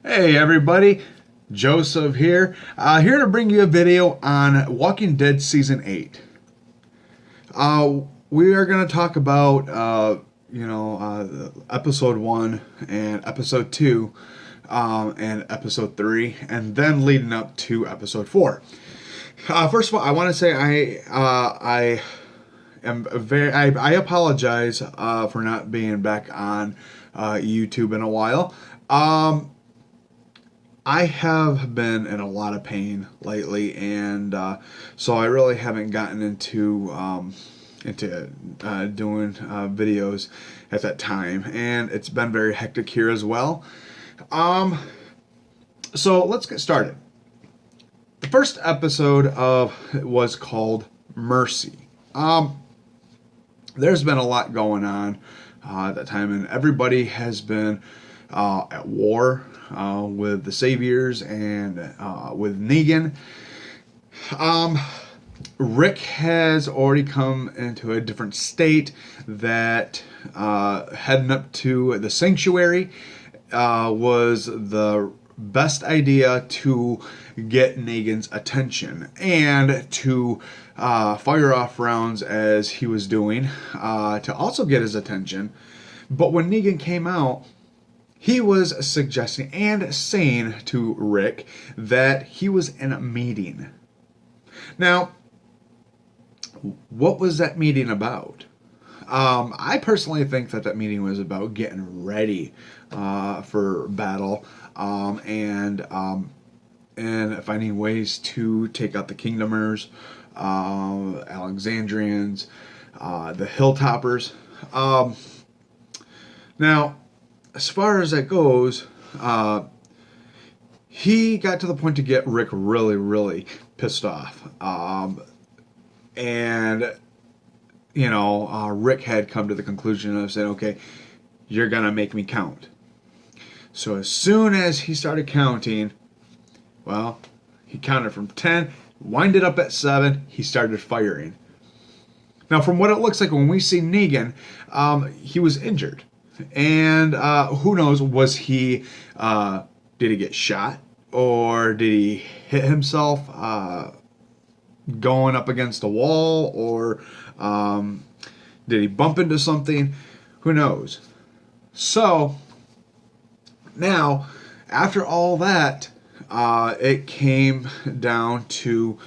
Hey everybody, Joseph here. Here to bring you a video on Walking Dead Season 8. We are going to talk about, Episode 1 and Episode 2 and Episode 3, and then leading up to Episode 4. First of all, I want to say I apologize for not being back on YouTube in a while. I have been in a lot of pain lately, and so I really haven't gotten into doing videos at that time, and it's been very hectic here as well. So let's get started. The first episode was called Mercy. There's been a lot going on at that time, and everybody has been at war with the Saviors and with Negan. Rick has already come into a different state that heading up to the sanctuary was the best idea to get Negan's attention and to fire off rounds as he was doing to also get his attention. But when Negan came out, he was suggesting and saying to Rick that he was in a meeting. Now, what was that meeting about? I personally think that meeting was about getting ready for battle and finding ways to take out the Kingdomers, Alexandrians, the Hilltoppers. Now, as far as that goes, he got to the point to get Rick really, really pissed off. Rick had come to the conclusion of saying, okay, you're going to make me count. So as soon as he started counting, well, he counted from 10, winded up at 7, he started firing. Now, from what it looks like when we see Negan, he was injured. And who knows, was he, did he get shot? Or did he hit himself going up against a wall? Or did he bump into something? Who knows? So, now, after all that, it came down to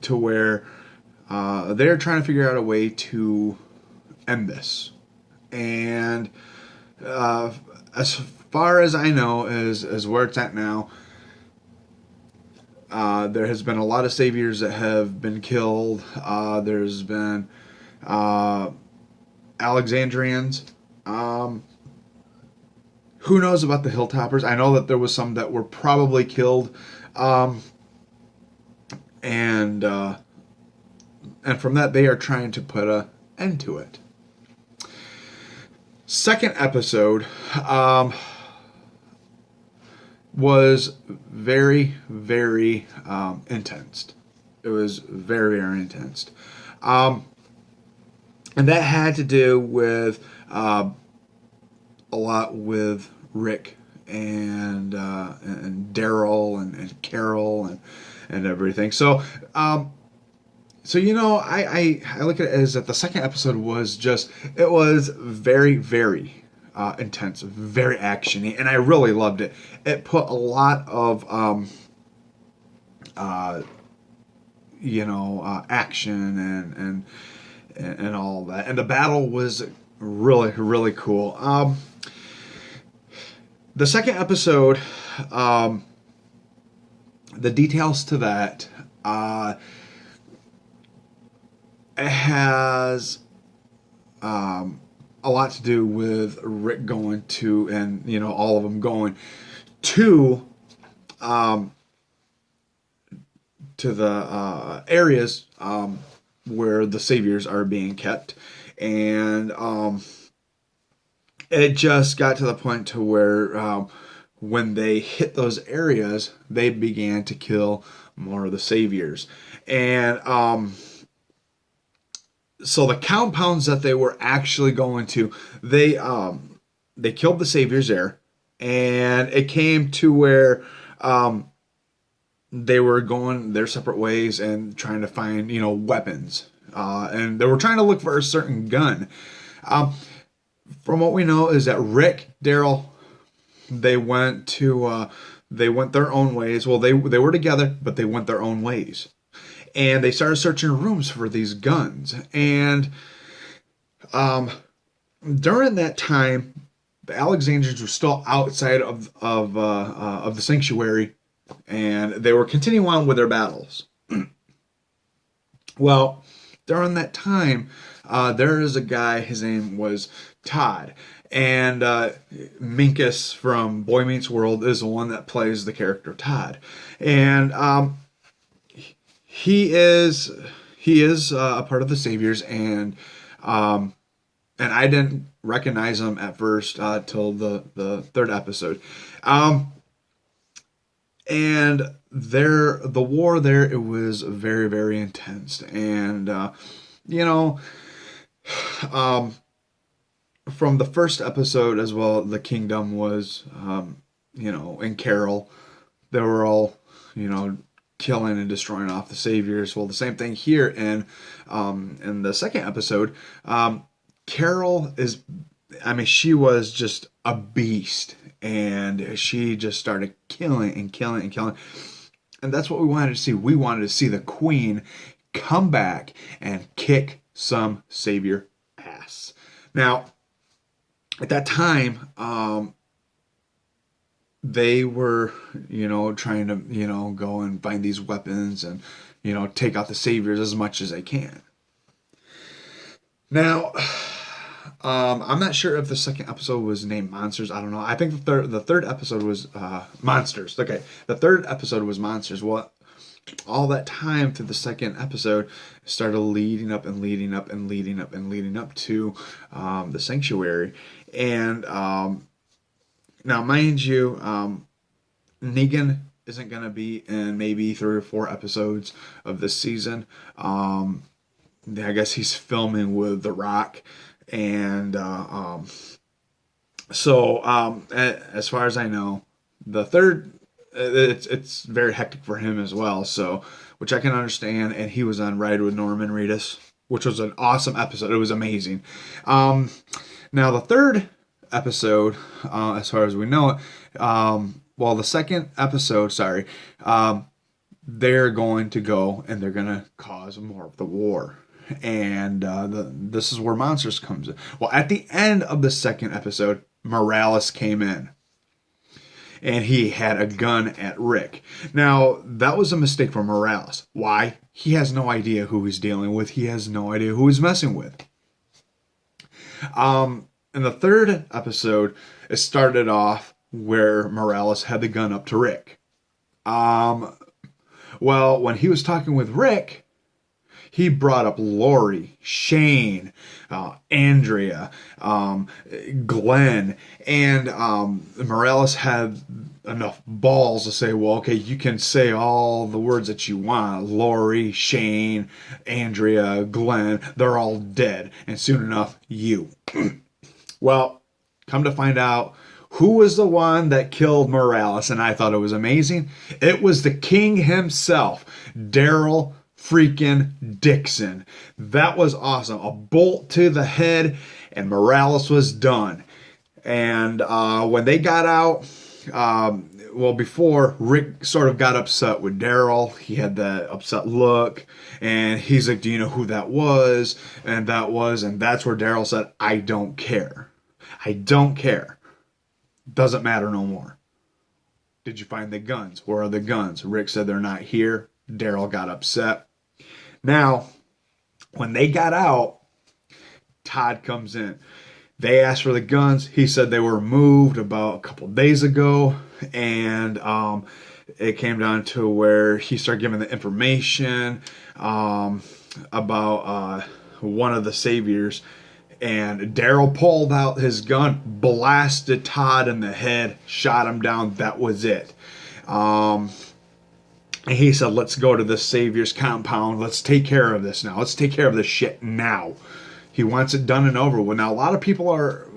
where they're trying to figure out a way to end this. And as far as I know, is where it's at now. There has been a lot of Saviors that have been killed. There's been Alexandrians. Who knows about the Hilltoppers? I know that there was some that were probably killed. And from that, they are trying to put an end to it. Second episode was very, very intense. It was very, very intense. And that had to do with a lot with Rick and Daryl and Carol and everything. So, I look at it as that the second episode was it was very, very intense, very actiony, and I really loved it. It put a lot of action and all that, and the battle was really, really cool. The second episode, the details to that, it has a lot to do with Rick going to, and all of them going to the areas where the Saviors are being kept, and it just got to the point to where when they hit those areas, they began to kill more of the Saviors, and so the compounds that they were actually going to, they they killed the saviors there, and it came to where they were going their separate ways and trying to find, weapons. And they were trying to look for a certain gun. From what we know is that Rick, Daryl, they went their own ways. Well, they were together, but they went their own ways. And they started searching rooms for these guns. And during that time, the Alexandrians were still outside of the sanctuary, and they were continuing on with their battles. Well, during that time, there is a guy. His name was Todd, and Minkus from Boy Meets World is the one that plays the character Todd, and he is a part of the Saviors, and I didn't recognize him at first till the third episode. And the war there, it was very, very intense. And, from the first episode as well, the kingdom was, in Carol, they were all, killing and destroying off the saviors. Well, the same thing here in the second episode. Carol she was just a beast, and she just started killing and killing and killing. And that's what we wanted to see. We wanted to see the queen come back and kick some savior ass. Now, at that time, they were, trying to, go and find these weapons and, take out the saviors as much as they can. Now, I'm not sure if the second episode was named Monsters. I don't know. I think the third episode was Monsters. Okay, the third episode was Monsters. Well, all that time through the second episode started leading up and leading up and leading up and leading up to the sanctuary. And now, mind you, Negan isn't going to be in maybe 3 or 4 episodes of this season. I guess he's filming with The Rock. And as far as I know, the third, it's very hectic for him as well. So, which I can understand. And he was on Ride with Norman Reedus, which was an awesome episode. It was amazing. Now the third episode, as far as we know it, the second episode, they're going to go and they're going to cause more of the war. And this is where Monsters comes in. Well, at the end of the second episode, Morales came in. And he had a gun at Rick. Now, that was a mistake for Morales. Why? He has no idea who he's dealing with. He has no idea who he's messing with. In the third episode, it started off where Morales had the gun up to Rick. When he was talking with Rick, he brought up Lori, Shane, Andrea, Glenn, and Morales had enough balls to say, well, okay, you can say all the words that you want. Lori, Shane, Andrea, Glenn, they're all dead. And soon enough, you. Well, come to find out, who was the one that killed Morales? And I thought it was amazing. It was the king himself, Daryl freaking Dixon. That was awesome. A bolt to the head, and Morales was done. And when they got out, before, Rick sort of got upset with Daryl. He had that upset look, and he's like, do you know who that was? And that's where Daryl said, I don't care. I don't care. Doesn't matter no more. Did you find the guns? Where are the guns? Rick said they're not here. Daryl got upset. Now, when they got out, Todd comes in. They asked for the guns. He said they were moved about a couple days ago. And it came down to where he started giving the information about one of the saviors. And Daryl pulled out his gun, blasted Todd in the head, shot him down. That was it. And he said, let's go to the Savior's compound. Let's take care of this now. Let's take care of this shit now. He wants it done and over with. Now, a lot of people are,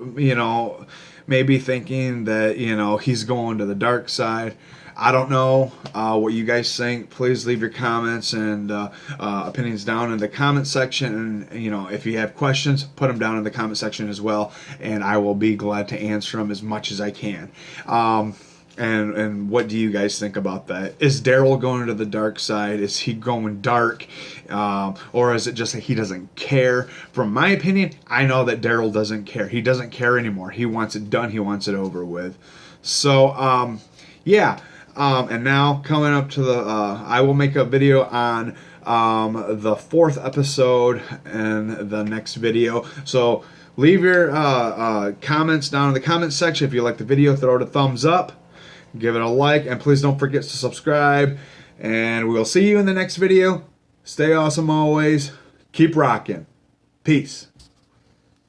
maybe thinking that, he's going to the dark side. I don't know what you guys think. Please leave your comments and opinions down in the comment section. And, if you have questions, put them down in the comment section as well. And I will be glad to answer them as much as I can. And what do you guys think about that? Is Daryl going to the dark side? Is he going dark? Or is it just that he doesn't care? From my opinion, I know that Daryl doesn't care. He doesn't care anymore. He wants it done. He wants it over with. So, yeah. And now coming up to I will make a video on the 4th episode in the next video. So leave your comments down in the comment section. If you like the video, throw it a thumbs up. Give it a like, and please don't forget to subscribe. And we'll see you in the next video. Stay awesome always. Keep rocking. Peace.